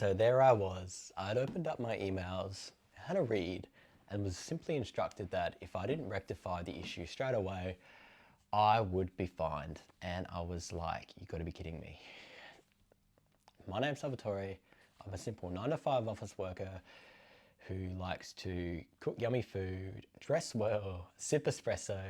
So there I was. I'd opened up my emails, had a read, and was simply instructed that if I didn't rectify the issue straight away, I would be fined. And I was like, you gotta be kidding me. My name's Salvatore. I'm a simple 9 to 5 office worker who likes to cook yummy food, dress well, sip espresso,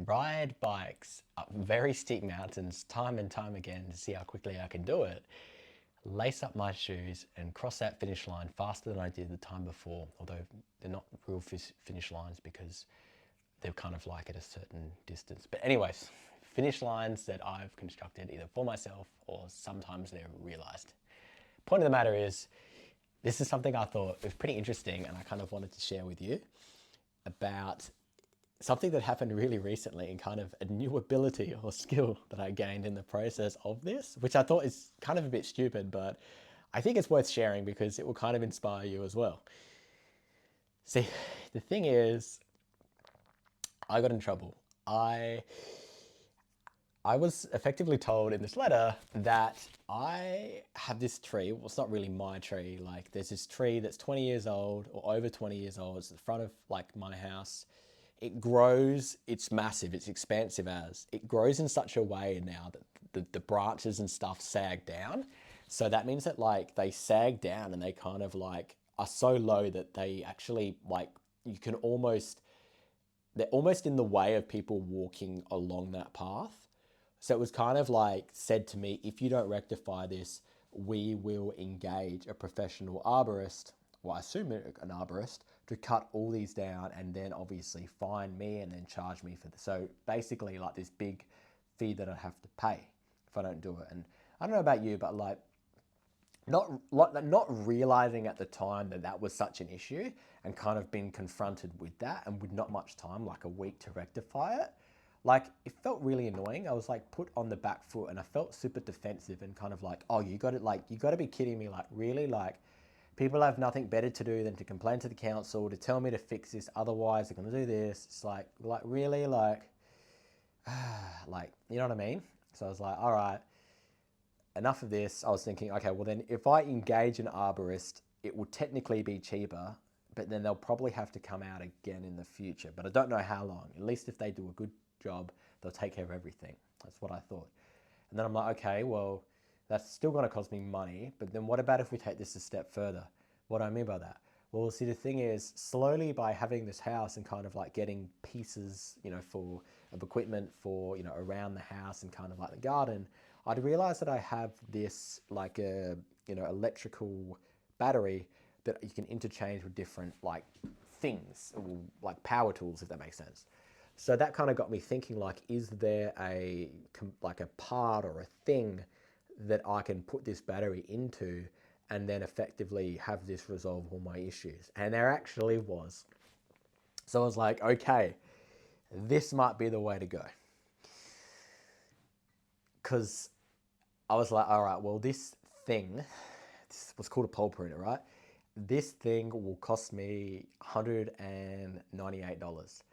ride bikes up very steep mountains time and time again to see how quickly I can do it, lace up my shoes and cross that finish line faster than I did the time before, although they're not real finish lines because they're kind of like at a certain distance. But anyways, finish lines that I've constructed either for myself or sometimes they're realized. Point of the matter is, this is something I thought was pretty interesting and I kind of wanted to share with you about something that happened really recently and kind of a new ability or skill that I gained in the process of this, which I thought is kind of a bit stupid, but I think it's worth sharing because it will kind of inspire you as well. See, the thing is, I got in trouble. I was effectively told in this letter that I have this tree. Well, it's not really my tree. Like, there's this tree that's 20 years old or over 20 years old. It's at the front of like my house. It grows. It's massive. It's expansive as it grows in such a way now that the branches and stuff sag down. So that means that like they sag down and they kind of like are so low that they actually like you can almost they're almost in the way of people walking along that path. So it was kind of like said to me, if you don't rectify this, we will engage a professional arborist, well, I assume an arborist, to cut all these down and then obviously fine me and then charge me for this. So basically like this big fee that I have to pay if I don't do it. And I don't know about you, but like not realizing at the time that that was such an issue and kind of being confronted with that and with not much time, like a week to rectify it, like it felt really annoying. I was like put on the back foot and I felt super defensive and kind of like, oh, you got to be kidding me. Like really, like people have nothing better to do than to complain to the council, to tell me to fix this. Otherwise they're going to do this. It's like really like, you know what I mean? So I was like, all right, enough of this. I was thinking, okay, well then if I engage an arborist, it will technically be cheaper, but then they'll probably have to come out again in the future. But I don't know how long. At least if they do a good job, they'll take care of everything. That's what I thought. And then I'm like, okay, well, that's still going to cost me money. But then what about if we take this a step further? What do I mean by that? Well, see, the thing is, slowly by having this house and kind of like getting pieces, of equipment for, around the house and kind of like the garden, I'd realized that I have this like a, electrical battery that you can interchange with different like things, like power tools, if that makes sense. So that kind of got me thinking, like, is there a part or a thing that I can put this battery into and then effectively have this resolve all my issues? And there actually was. So I was like, okay, this might be the way to go. Because I was like, all right, well, this was called a pole pruner, right? This thing will cost me $198.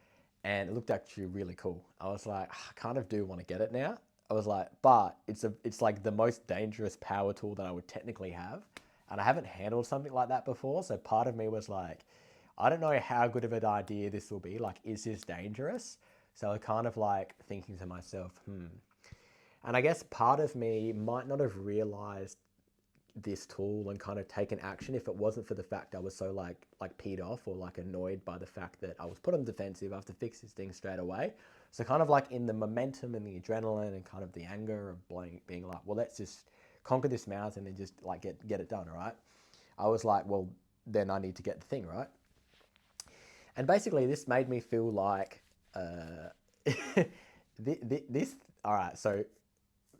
And it looked actually really cool. I was like, I kind of do want to get it now. I was like, but it's like the most dangerous power tool that I would technically have. And I haven't handled something like that before. So part of me was like, I don't know how good of an idea this will be. Like, is this dangerous? So I kind of like thinking to myself, And I guess part of me might not have realized this tool and kind of taken action if it wasn't for the fact I was so like peed off or like annoyed by the fact that I was put on the defensive. I have to fix this thing straight away. So kind of like in the momentum and the adrenaline and kind of the anger of being like, well, let's just conquer this mountain and just like get it done, right? I was like, well, then I need to get the thing, right? And basically this made me feel like this, all right, so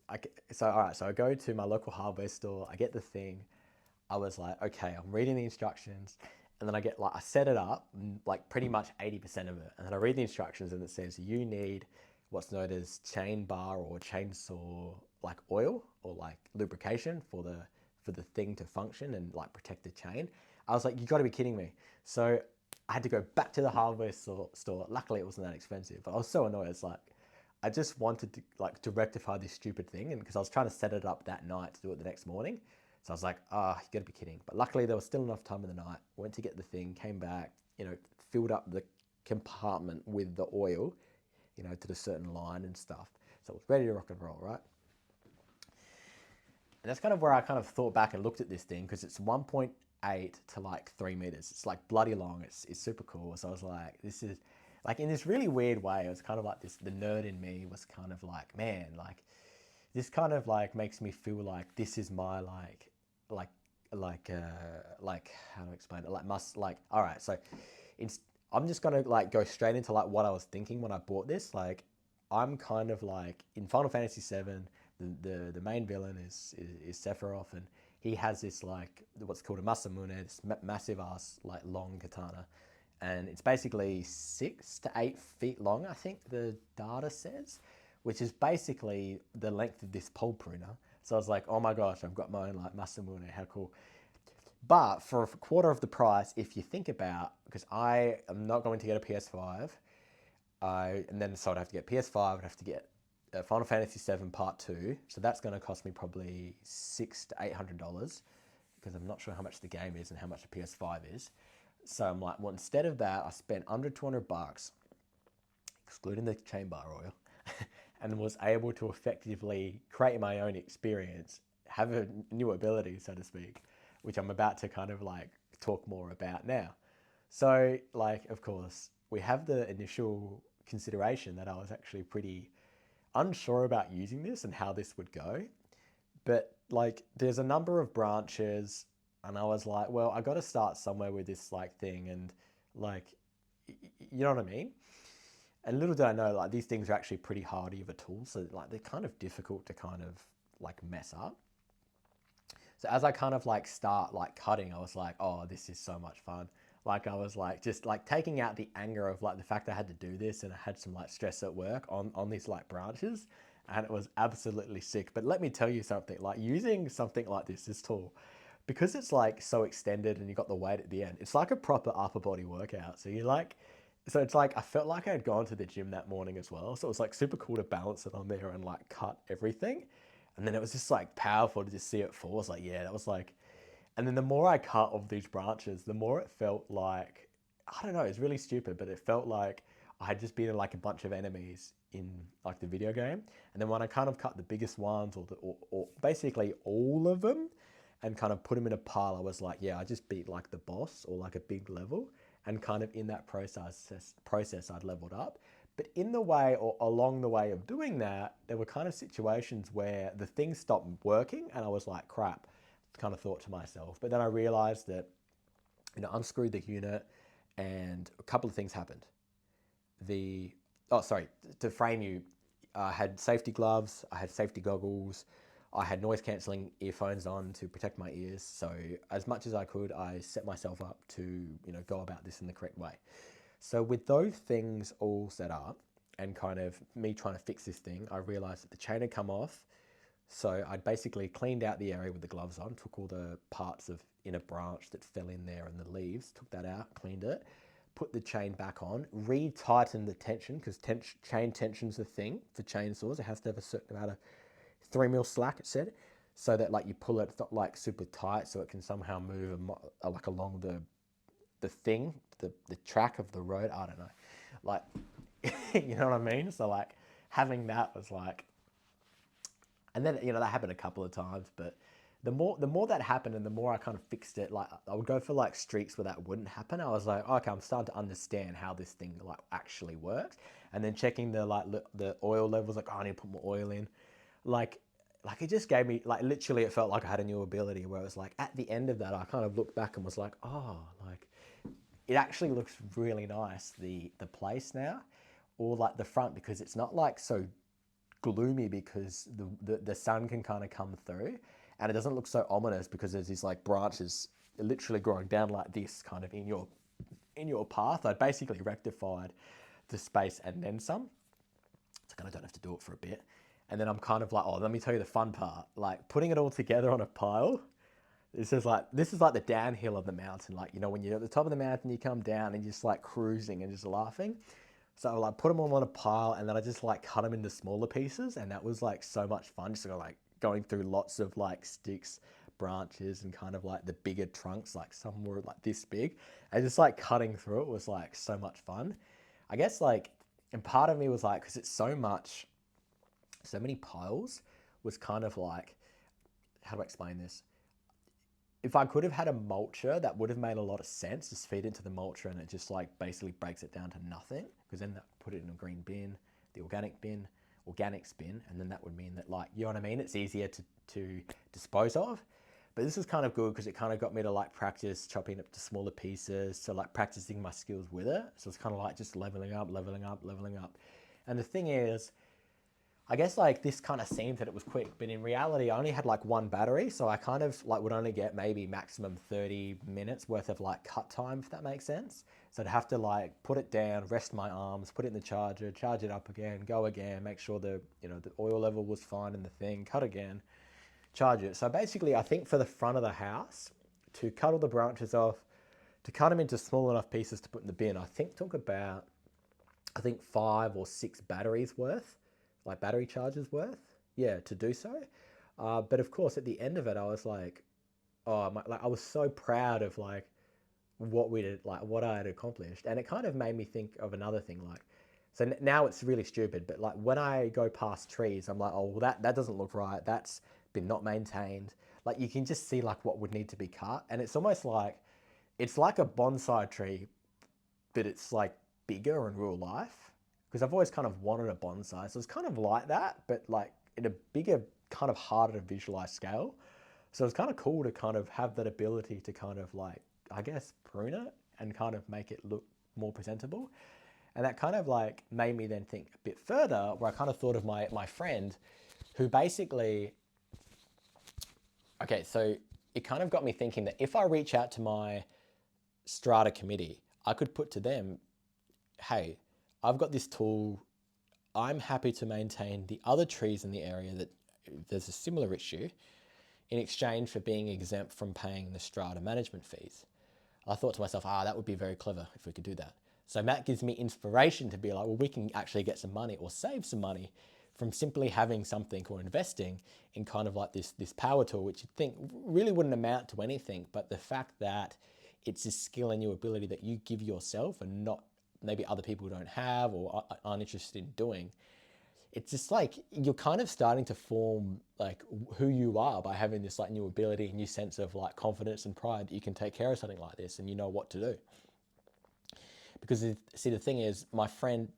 I go to my local hardware store, I get the thing. I was like, okay, I'm reading the instructions, and then I set it up, like pretty much 80% of it. And then I read the instructions and it says you need what's known as chain bar or chainsaw like oil or like lubrication for the thing to function and like protect the chain. I was like, you gotta be kidding me. So I had to go back to the hardware store. Luckily it wasn't that expensive, but I was so annoyed. It's like, I just wanted to rectify this stupid thing, and because I was trying to set it up that night to do it the next morning. So I was like, ah, you gotta be kidding. But luckily there was still enough time in the night. Went to get the thing, came back, filled up the compartment with the oil, to the certain line and stuff. So it was ready to rock and roll, right? And that's kind of where I kind of thought back and looked at this thing because it's 1.8 to like 3 meters. It's like bloody long. It's super cool. So I was like, this is like in this really weird way. It was kind of like this. The nerd in me was kind of like, man, like this kind of like makes me feel like this is my like like how to explain it? Like all right. So it's I'm just gonna like go straight into like what I was thinking when I bought this. Like I'm kind of like in Final Fantasy VII, the main villain is Sephiroth, and he has this like what's called a Masamune, this massive ass like long katana, and it's basically 6 to 8 feet long. I think the data says, which is basically the length of this pole pruner. So I was like, oh my gosh, I've got my own like Masamune, how cool. But for a quarter of the price, if you think about, because I am not going to get a PS5, and then so I'd have to get PS5, I'd have to get Final Fantasy VII Part 2, so that's going to cost me probably $600 to $800 because I'm not sure how much the game is and how much the PS5 is. So I'm like, well, instead of that, I spent under $200, excluding the chain bar oil, and was able to effectively create my own experience, have a new ability, so to speak, which I'm about to kind of like talk more about now. So, like, of course, we have the initial consideration that I was actually pretty unsure about using this and how this would go. But, like, there's a number of branches, and I was like, well, I got to start somewhere with this, like, thing. And, like, you know what I mean? And little did I know, like, these things are actually pretty hardy of a tool. So, like, they're kind of difficult to kind of, like, mess up. So as I kind of like start like cutting, I was like, oh, this is so much fun. Like I was like just like taking out the anger of like the fact I had to do this and I had some like stress at work on these like branches, and it was absolutely sick. But let me tell you something, like using something like this tool, because it's like so extended and you got the weight at the end, it's like a proper upper body workout. So you like so it's like I felt like I had gone to the gym that morning as well. So it was like super cool to balance it on there and like cut everything. And then it was just like powerful to just see it fall. I was like, yeah, that was like, and then the more I cut of these branches, the more it felt like, I don't know, it's really stupid, but it felt like I had just been in like a bunch of enemies in like the video game. And then when I kind of cut the biggest ones or basically all of them and kind of put them in a pile, I was like, yeah, I just beat like the boss or like a big level. And kind of in that process I'd leveled up. But in the way or along the way of doing that, there were kind of situations where the thing stopped working and I was like, crap, kind of thought to myself. But then I realized that, unscrewed the unit and a couple of things happened. To frame you, I had safety gloves, I had safety goggles, I had noise cancelling earphones on to protect my ears. So as much as I could, I set myself up to, go about this in the correct way. So with those things all set up and kind of me trying to fix this thing, I realized that the chain had come off. So I'd basically cleaned out the area with the gloves on, took all the parts of in a branch that fell in there and the leaves, took that out, cleaned it, put the chain back on, re-tightened the tension because chain tension's a thing for chainsaws. It has to have a certain amount of 3 mil slack, it said, so that like you pull it, it's not like super tight, so it can somehow move like along the thing, the track of the road. I don't know, like you know what I mean. So like having that was like, and then that happened a couple of times, but the more that happened and the more I kind of fixed it, like I would go for like streaks where that wouldn't happen. I was like, okay, I'm starting to understand how this thing like actually works, and then checking the oil levels, like, oh, I need to put more oil in, like it just gave me like literally it felt like I had a new ability where it was like at the end of that I kind of looked back and was like, oh, like it actually looks really nice, the place now, or like the front, because it's not like so gloomy because the sun can kind of come through, and it doesn't look so ominous because there's these like branches literally growing down like this kind of in your path. I basically rectified the space and then some. So I kind of don't have to do it for a bit. And then I'm kind of like, oh, let me tell you the fun part. Like putting it all together on a pile. This is like the downhill of the mountain. Like, when you're at the top of the mountain, you come down and you're just like cruising and just laughing. So I like put them all on a pile and then I just like cut them into smaller pieces. And that was like so much fun. Just like going through lots of like sticks, branches and kind of like the bigger trunks, like some were like this big, and just like cutting through it was like so much fun. I guess like, and part of me was like, because it's so much, so many piles, was kind of like, how do I explain this? If I could have had a mulcher, that would have made a lot of sense. Just feed it into the mulcher and it just like basically breaks it down to nothing. Because then that put it in a green bin, the organics bin, and then that would mean that, like, you know what I mean? It's easier to dispose of. But this was kind of good because it kind of got me to like practice chopping up to smaller pieces, so like practicing my skills with it. So it's kind of like just leveling up, leveling up, leveling up. And the thing is, I guess like this kind of seemed that it was quick, but in reality, I only had like one battery. So I kind of like would only get maybe maximum 30 minutes worth of like cut time, if that makes sense. So I'd have to like put it down, rest my arms, put it in the charger, charge it up again, go again, make sure the, you know, the oil level was fine in the thing, cut again, charge it. So basically I think for the front of the house, to cut all the branches off, to cut them into small enough pieces to put in the bin, I think took about, I think 5 or 6 batteries worth, like battery charges worth, yeah, to do so. But of course, at the end of it, I was like, oh, like I was so proud of like what we did, like what I had accomplished, and it kind of made me think of another thing. Like, so now it's really stupid, but like when I go past trees, I'm like, oh, well, that doesn't look right. That's been not maintained. Like you can just see like what would need to be cut, and it's almost like it's like a bonsai tree, but it's like bigger in real life. Because I've always kind of wanted a bonsai, so it's kind of like that, but like in a bigger, kind of harder to visualize scale. So it's kind of cool to kind of have that ability to kind of like, I guess, prune it and kind of make it look more presentable. And that kind of like made me then think a bit further, where I kind of thought of my friend who basically, okay, so it kind of got me thinking that if I reach out to my strata committee, I could put to them, hey, I've got this tool. I'm happy to maintain the other trees in the area that there's a similar issue in exchange for being exempt from paying the strata management fees. I thought to myself, that would be very clever if we could do that. So Matt gives me inspiration to be like, well, we can actually get some money or save some money from simply having something or investing in kind of like this power tool, which you'd think really wouldn't amount to anything. But the fact that it's a skill and your ability that you give yourself and not maybe other people don't have or aren't interested in doing, it's just like you're kind of starting to form like who you are by having this like new ability, new sense of like confidence and pride that you can take care of something like this and you know what to do. Because see, the thing is, my friend,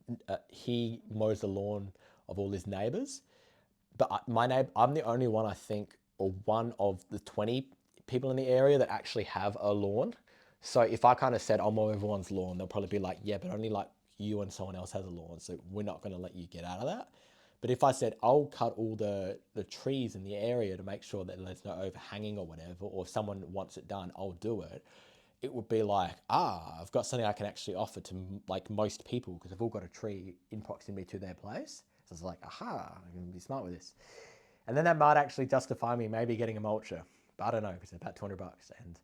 he mows the lawn of all his neighbors, but my neighbor, I'm the only one, I think, or one of the 20 people in the area that actually have a lawn. So if I kind of said I'll mow everyone's lawn, they'll probably be like, yeah, but only like you and someone else has a lawn, so we're not going to let you get out of that. But if I said I'll cut all the trees in the area to make sure that there's no overhanging or whatever, or if someone wants it done, I'll do it. It would be like, I've got something I can actually offer to like most people because they've all got a tree in proximity to their place. So it's like, I can be smart with this. And then that might actually justify me maybe getting a mulcher. But I don't know, because it's about $200. And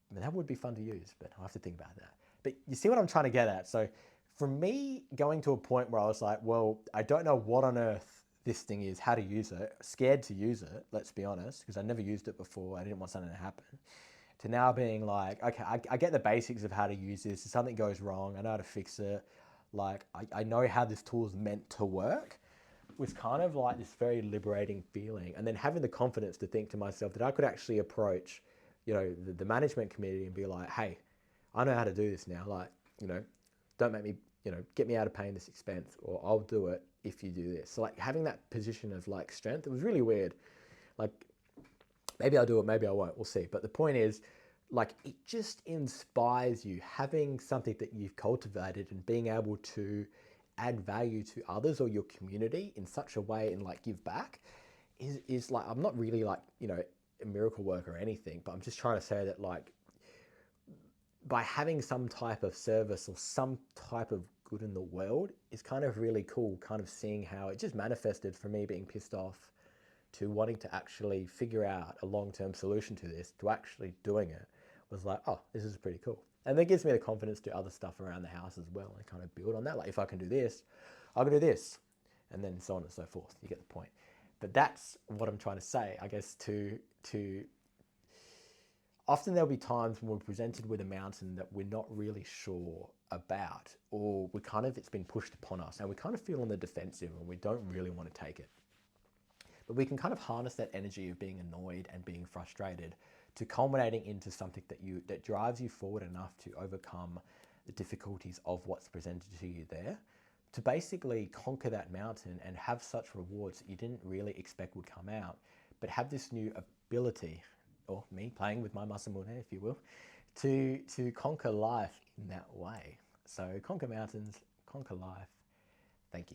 I mean, that would be fun to use, but I'll have to think about that. But you see what I'm trying to get at? So for me, going to a point where I was like, well, I don't know what on earth this thing is, how to use it, scared to use it, let's be honest, because I never used it before. I didn't want something to happen. To now being like, okay, I get the basics of how to use this. If something goes wrong, I know how to fix it. Like, I know how this tool is meant to work. Was kind of like this very liberating feeling. And then having the confidence to think to myself that I could actually approach, you know, the management committee and be like, hey, I know how to do this now. Like, you know, don't make me, you know, get me out of paying this expense, or I'll do it if you do this. So like having that position of like strength, it was really weird. Like, maybe I'll do it, maybe I won't, we'll see. But the point is, like, it just inspires you, having something that you've cultivated and being able to add value to others or your community in such a way and like give back is like, I'm not really like, you know, a miracle worker or anything, but I'm just trying to say that like by having some type of service or some type of good in the world is kind of really cool, kind of seeing how it just manifested for me being pissed off to wanting to actually figure out a long-term solution to this, to actually doing it, was like, oh, this is pretty cool. And that gives me the confidence to do other stuff around the house as well and kind of build on that. Like if I can do this, I can do this, and then so on and so forth. You get the point. But that's what I'm trying to say, I guess, to often there'll be times when we're presented with a mountain that we're not really sure about, or it's been pushed upon us and we kind of feel on the defensive and we don't really want to take it. But we can kind of harness that energy of being annoyed and being frustrated to culminating into something that drives you forward enough to overcome the difficulties of what's presented to you there, to basically conquer that mountain and have such rewards that you didn't really expect would come out, but have this new ability, or me playing with my masamune, if you will, to conquer life in that way. So conquer mountains, conquer life. Thank you.